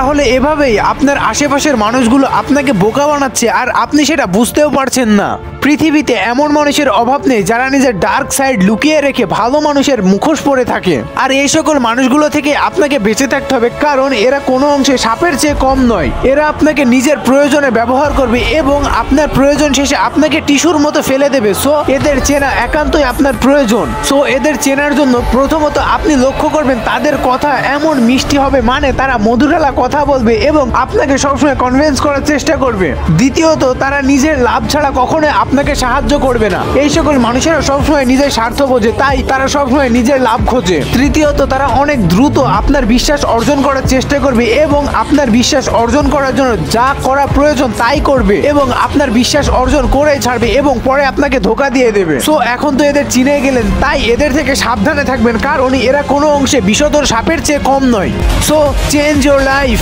তাহলে এভাবেই আপনার আশেপাশের মানুষগুলো আপনাকে বোকা বানাচ্ছে আর আপনি সেটা বুঝতেও পারছেন না। পৃথিবীতে এমন মানুষের অভাব নেই যারা নিজের ডার্ক সাইড লুকিয়ে রেখে ভালো মানুষের মুখোশ পরে থাকে। আর এই সকল মানুষগুলো থেকে আপনাকে বেঁচে থাকতে হবে, কারণ এরা কোনো অংশে সাপের চেয়ে কম নয়। এরা আপনাকে নিজের প্রয়োজনে ব্যবহার করবে এবং আপনার প্রয়োজন শেষে আপনাকে টিস্যুর মতো ফেলে দেবে। সো এদের চেনা একান্তই আপনার প্রয়োজন। সো এদের চেনার জন্য প্রথমত আপনি লক্ষ্য করবেন তাদের কথা এমন মিষ্টি হবে, মানে তারা মধুরালা কথা বলবে এবং আপনাকে সবসময় কনভিন্স করার চেষ্টা করবে। দ্বিতীয়ত, তারা নিজের লাভ ছাড়া কখনোই আপনাকে সাহায্য করবে না। এই সকল মানুষেরা সবসময় নিজের স্বার্থ বোঝে, তাই তারা সবসময় নিজের লাভ খোঁজে। তৃতীয়ত, তারা অনেক দ্রুত আপনার বিশ্বাস অর্জন করার চেষ্টা করবে এবং আপনার বিশ্বাস অর্জন করার জন্য যা করা প্রয়োজন তাই করবে এবং আপনার বিশ্বাস অর্জন করেই ছাড়বে এবং পরে আপনাকে ধোকা দিয়ে দেবে। সো এখন তো এদের চিনে গেলেন, তাই এদের থেকে সাবধানে থাকবেন, কারণ এরা কোনো অংশে বিষধর সাপের চেয়ে কম নয়। So change your life.